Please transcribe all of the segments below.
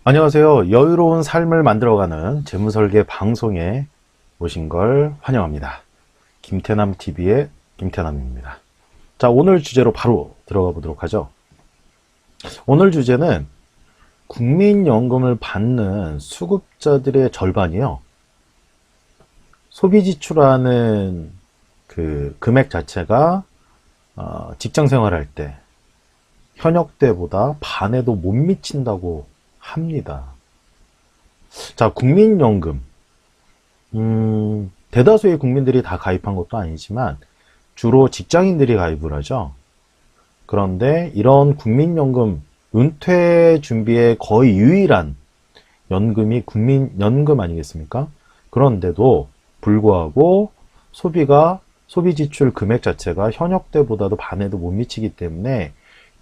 안녕하세요. 여유로운 삶을 만들어가는 재무설계 방송에 오신 걸 환영합니다. 김태남TV의 김태남입니다. 자, 오늘 주제로 바로 들어가 보도록 하죠. 오늘 주제는 국민연금을 받는 수급자들의 절반이요, 소비지출하는 그 금액 자체가 직장 생활할 때 현역 때보다 반에도 못 미친다고 합니다. 자, 국민연금. 대다수의 국민들이 다 가입한 것도 아니지만 주로 직장인들이 가입을 하죠. 그런데 이런 국민연금, 은퇴 준비에 거의 유일한 연금이 국민연금 아니겠습니까? 그런데도 불구하고 소비 지출 금액 자체가 현역 때보다도 반에도 못 미치기 때문에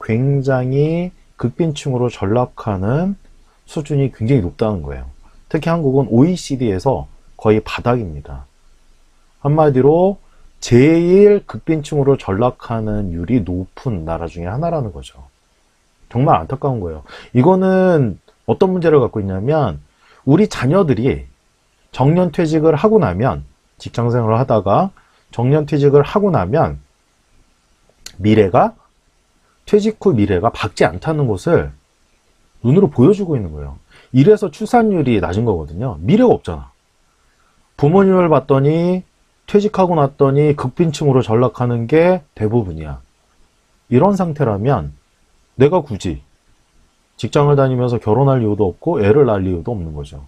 굉장히 극빈층으로 전락하는 수준이 굉장히 높다는 거예요. 특히 한국은 OECD에서 거의 바닥입니다. 한마디로 제일 극빈층으로 전락하는 율이 높은 나라 중에 하나라는 거죠. 정말 안타까운 거예요. 이거는 어떤 문제를 갖고 있냐면, 우리 자녀들이 정년퇴직을 하고 나면, 직장생활을 하다가 정년퇴직을 하고 나면 퇴직 후 미래가 밝지 않다는 것을 눈으로 보여주고 있는 거예요. 이래서 출산율이 낮은 거거든요. 미래가 없잖아. 부모님을 봤더니 퇴직하고 났더니 극빈층으로 전락하는 게 대부분이야. 이런 상태라면 내가 굳이 직장을 다니면서 결혼할 이유도 없고 애를 낳을 이유도 없는 거죠.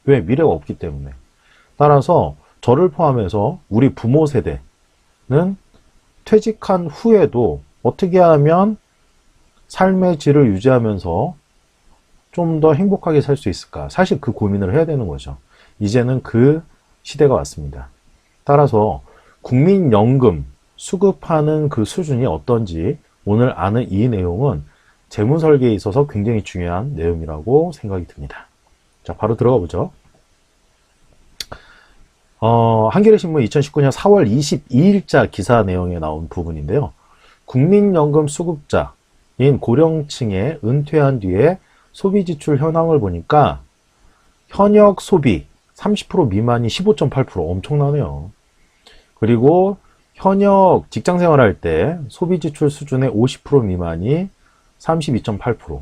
왜? 미래가 없기 때문에. 따라서 저를 포함해서 우리 부모 세대는 퇴직한 후에도 어떻게 하면 삶의 질을 유지하면서 좀 더 행복하게 살 수 있을까? 사실 그 고민을 해야 되는 거죠. 이제는 그 시대가 왔습니다. 따라서 국민연금 수급하는 그 수준이 어떤지 오늘 아는 이 내용은 재무설계에 있어서 굉장히 중요한 내용이라고 생각이 듭니다. 자, 바로 들어가 보죠. 한겨레신문 2019년 4월 22일자 기사 내용에 나온 부분인데요. 국민연금 수급자인 고령층에 은퇴한 뒤에 소비지출 현황을 보니까 현역 소비 30% 미만이 15.8%, 엄청나네요. 그리고 현역 직장생활할 때 소비지출 수준의 50% 미만이 32.8%.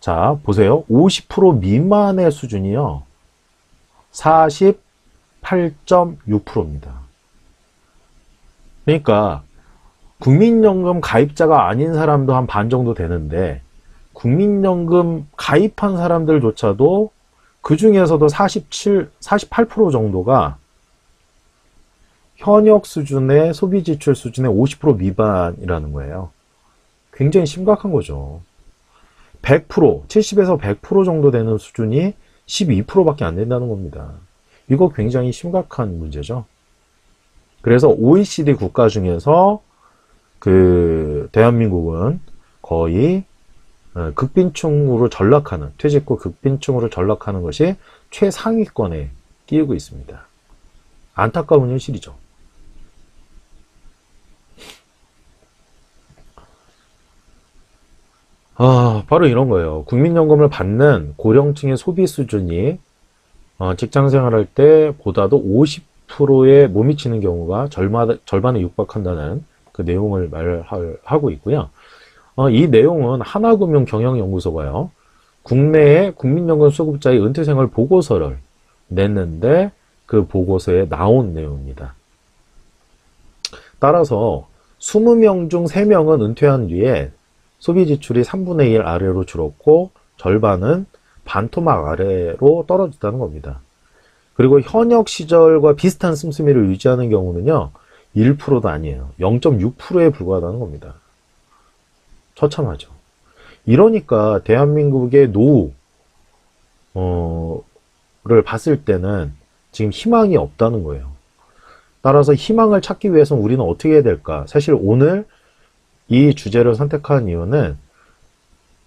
자, 보세요. 50% 미만의 수준이요, 48.6%입니다. 그러니까 국민연금 가입자가 아닌 사람도 한 반 정도 되는데, 국민연금 가입한 사람들조차도 그 중에서도 48% 정도가 현역 수준의 소비지출 수준의 50% 미만이라는 거예요. 굉장히 심각한 거죠. 100%, 70에서 100% 정도 되는 수준이 12%밖에 안 된다는 겁니다. 이거 굉장히 심각한 문제죠. 그래서 OECD 국가 중에서 대한민국은 거의 극빈층으로 전락하는, 퇴직 후 극빈층으로 전락하는 것이 최상위권에 끼우고 있습니다. 안타까운 현실이죠. 바로 이런 거예요. 국민연금을 받는 고령층의 소비 수준이 직장 생활할 때보다도 50%에 못 미치는 경우가 절반에 육박한다는 그 내용을 말하고 있고요. 이 내용은 하나금융경영연구소가요, 국내의 국민연금 수급자의 은퇴생활 보고서를 냈는데 그 보고서에 나온 내용입니다. 따라서 20명 중 3명은 은퇴한 뒤에 소비지출이 3분의 1 아래로 줄었고 절반은 반토막 아래로 떨어졌다는 겁니다. 그리고 현역 시절과 비슷한 씀씀이를 유지하는 경우는요, 1%도 아니에요. 0.6%에 불과하다는 겁니다. 처참하죠. 이러니까 대한민국의 노후를 봤을 때는 지금 희망이 없다는 거예요. 따라서 희망을 찾기 위해서는 우리는 어떻게 해야 될까? 사실 오늘 이 주제를 선택한 이유는,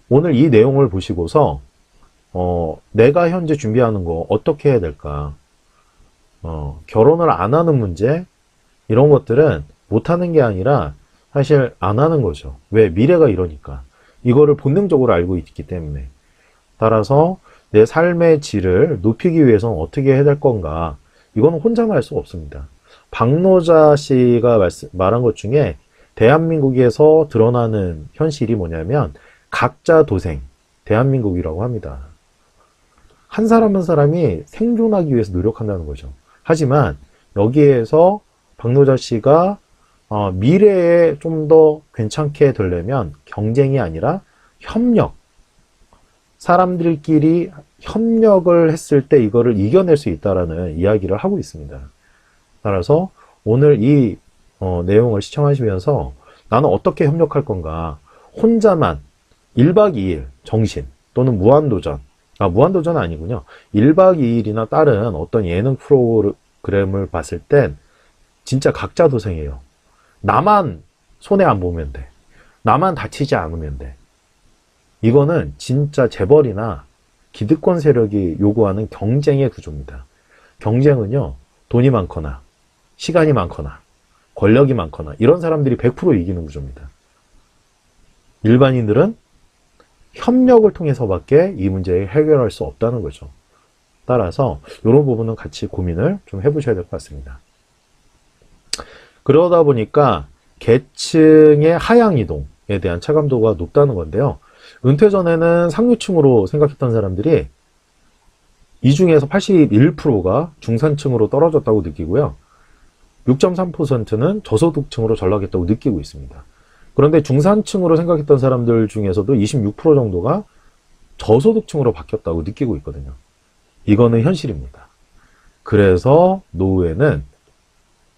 오늘 이 내용을 보시고서 내가 현재 준비하는 거 어떻게 해야 될까? 결혼을 안 하는 문제, 이런 것들은 못하는 게 아니라 사실 안 하는 거죠. 왜? 미래가 이러니까. 이거를 본능적으로 알고 있기 때문에. 따라서 내 삶의 질을 높이기 위해서는 어떻게 해야 될 건가? 이거는 혼자만 할 수가 없습니다. 박노자 씨가 말한 것 중에 대한민국에서 드러나는 현실이 뭐냐면 각자 도생, 대한민국이라고 합니다. 한 사람 한 사람이 생존하기 위해서 노력한다는 거죠. 하지만 여기에서 박노자 씨가 미래에 좀 더 괜찮게 되려면 경쟁이 아니라 협력, 사람들끼리 협력을 했을 때 이거를 이겨낼 수 있다라는 이야기를 하고 있습니다. 따라서 오늘 이 내용을 시청하시면서 나는 어떻게 협력할 건가, 혼자만 1박 2일 정신 또는 무한도전, 무한도전은 아니군요. 1박 2일이나 다른 어떤 예능 프로그램을 봤을 땐 진짜 각자 도생해요. 나만 손해 안 보면 돼. 나만 다치지 않으면 돼. 이거는 진짜 재벌이나 기득권 세력이 요구하는 경쟁의 구조입니다. 경쟁은요, 돈이 많거나 시간이 많거나 권력이 많거나 이런 사람들이 100% 이기는 구조입니다. 일반인들은 협력을 통해서밖에 이 문제를 해결할 수 없다는 거죠. 따라서 이런 부분은 같이 고민을 좀 해보셔야 될 것 같습니다. 그러다 보니까 계층의 하향 이동에 대한 체감도가 높다는 건데요. 은퇴 전에는 상류층으로 생각했던 사람들이 이 중에서 81%가 중산층으로 떨어졌다고 느끼고요. 6.3%는 저소득층으로 전락했다고 느끼고 있습니다. 그런데 중산층으로 생각했던 사람들 중에서도 26% 정도가 저소득층으로 바뀌었다고 느끼고 있거든요. 이거는 현실입니다. 그래서 노후에는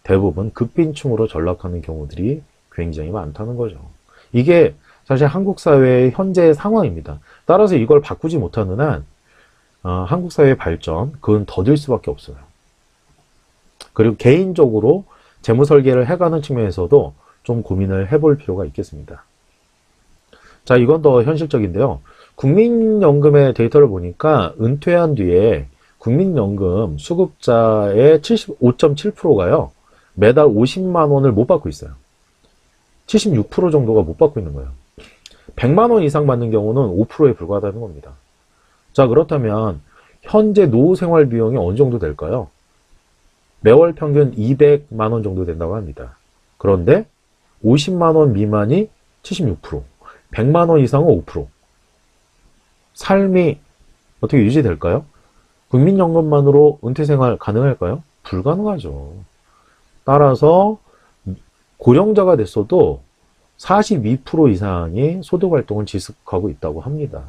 대부분 극빈층으로 전락하는 경우들이 굉장히 많다는 거죠. 이게 사실 한국 사회의 현재 상황입니다. 따라서 이걸 바꾸지 못하는 한 한국 사회의 발전, 그건 더딜 수밖에 없어요. 그리고 개인적으로 재무 설계를 해가는 측면에서도 좀 고민을 해볼 필요가 있겠습니다. 자, 이건 더 현실적인데요. 국민연금의 데이터를 보니까 은퇴한 뒤에 국민연금 수급자의 75.7%가요. 매달 50만 원을 못 받고 있어요. 76% 정도가 못 받고 있는 거예요. 100만 원 이상 받는 경우는 5%에 불과하다는 겁니다. 자, 그렇다면 현재 노후 생활 비용이 어느 정도 될까요? 매월 평균 200만 원 정도 된다고 합니다. 그런데 50만 원 미만이 76%, 100만 원 이상은 5%. 삶이 어떻게 유지될까요? 국민연금만으로 은퇴생활 가능할까요? 불가능하죠. 따라서 고령자가 됐어도 42% 이상이 소득활동을 지속하고 있다고 합니다.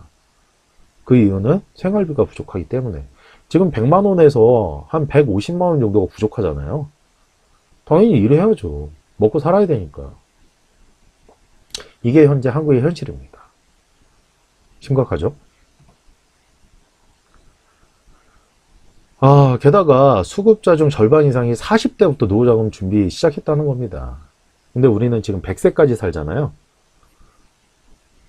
그 이유는 생활비가 부족하기 때문에. 지금 100만 원에서 한 150만 원 정도가 부족하잖아요. 당연히 일해야죠. 먹고 살아야 되니까. 이게 현재 한국의 현실입니다. 심각하죠? 게다가 수급자 중 절반 이상이 40대부터 노후자금 준비 시작했다는 겁니다. 근데 우리는 지금 100세까지 살잖아요.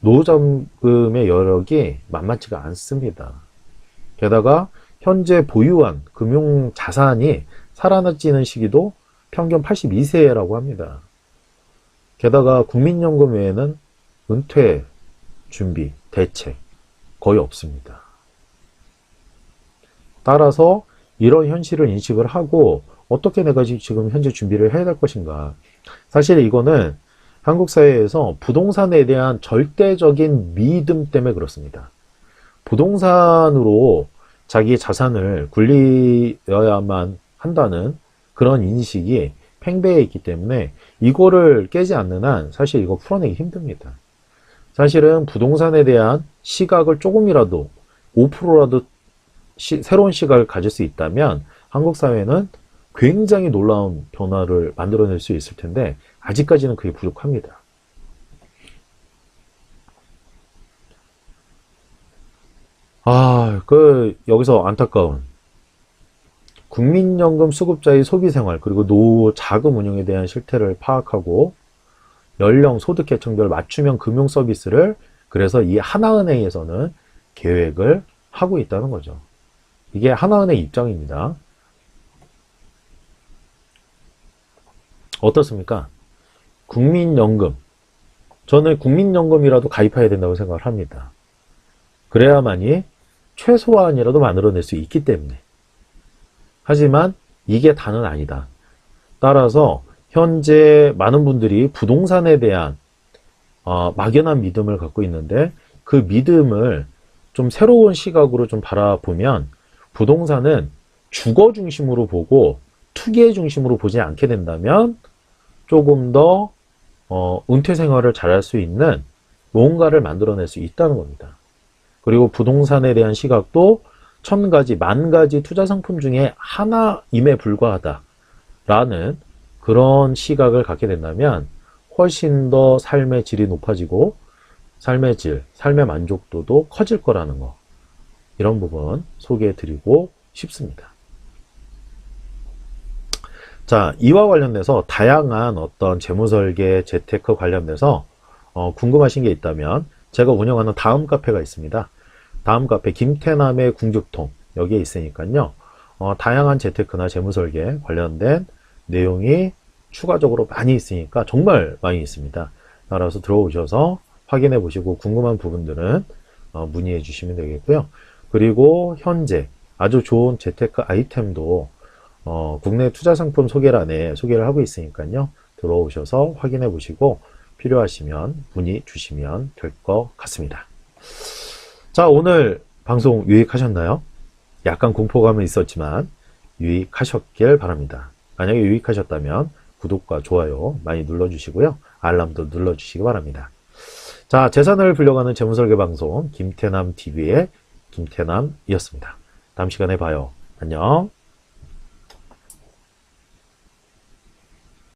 노후자금의 여력이 만만치가 않습니다. 게다가 현재 보유한 금융자산이 살아나지는 시기도 평균 82세라고 합니다. 게다가 국민연금 외에는 은퇴 준비, 대책 거의 없습니다. 따라서 이런 현실을 인식을 하고 어떻게 내가 지금 현재 준비를 해야 될 것인가. 사실 이거는 한국 사회에서 부동산에 대한 절대적인 믿음 때문에 그렇습니다. 부동산으로 자기 자산을 굴려야만 한다는 그런 인식이 팽배해 있기 때문에 이거를 깨지 않는 한 사실 이거 풀어내기 힘듭니다. 사실은 부동산에 대한 시각을 조금이라도 5%라도 새로운 시각을 가질 수 있다면 한국 사회는 굉장히 놀라운 변화를 만들어낼 수 있을 텐데 아직까지는 그게 부족합니다. 여기서 안타까운 국민연금 수급자의 소비생활 그리고 노후 자금 운용에 대한 실태를 파악하고 연령, 소득 계층별 맞춤형 금융 서비스를 그래서 이 하나은행에서는 계획을 하고 있다는 거죠. 이게 하나은행 입장입니다. 어떻습니까? 국민연금. 저는 국민연금이라도 가입해야 된다고 생각을 합니다. 그래야만이 최소한이라도 만들어낼 수 있기 때문에. 하지만 이게 다는 아니다. 따라서 현재 많은 분들이 부동산에 대한 막연한 믿음을 갖고 있는데, 그 믿음을 좀 새로운 시각으로 좀 바라보면 부동산은 주거 중심으로 보고 투기 중심으로 보지 않게 된다면 조금 더 은퇴 생활을 잘할 수 있는 뭔가를 만들어낼 수 있다는 겁니다. 그리고 부동산에 대한 시각도 1000가지, 10,000가지 투자 상품 중에 하나임에 불과하다라는 그런 시각을 갖게 된다면 훨씬 더 삶의 질이 높아지고 삶의 질, 삶의 만족도도 커질 거라는 거, 이런 부분 소개해 드리고 싶습니다. 자, 이와 관련돼서 다양한 어떤 재무설계, 재테크 관련돼서 궁금하신 게 있다면 제가 운영하는 다음 카페가 있습니다. 다음 카페 김태남의 궁죽통, 여기에 있으니까요. 다양한 재테크나 재무설계 관련된 내용이 추가적으로 많이 있으니까 정말 많이 있습니다. 따라서 들어오셔서 확인해 보시고 궁금한 부분들은 문의해 주시면 되겠고요. 그리고 현재 아주 좋은 재테크 아이템도 국내 투자 상품 소개란에 소개를 하고 있으니까요. 들어오셔서 확인해 보시고 필요하시면 문의 주시면 될 것 같습니다. 자, 오늘 방송 유익하셨나요? 약간 공포감은 있었지만 유익하셨길 바랍니다. 만약에 유익하셨다면 구독과 좋아요 많이 눌러주시고요. 알람도 눌러주시기 바랍니다. 자, 재산을 불려가는 재무설계 방송 김태남TV의 김태남이었습니다. 다음 시간에 봐요. 안녕.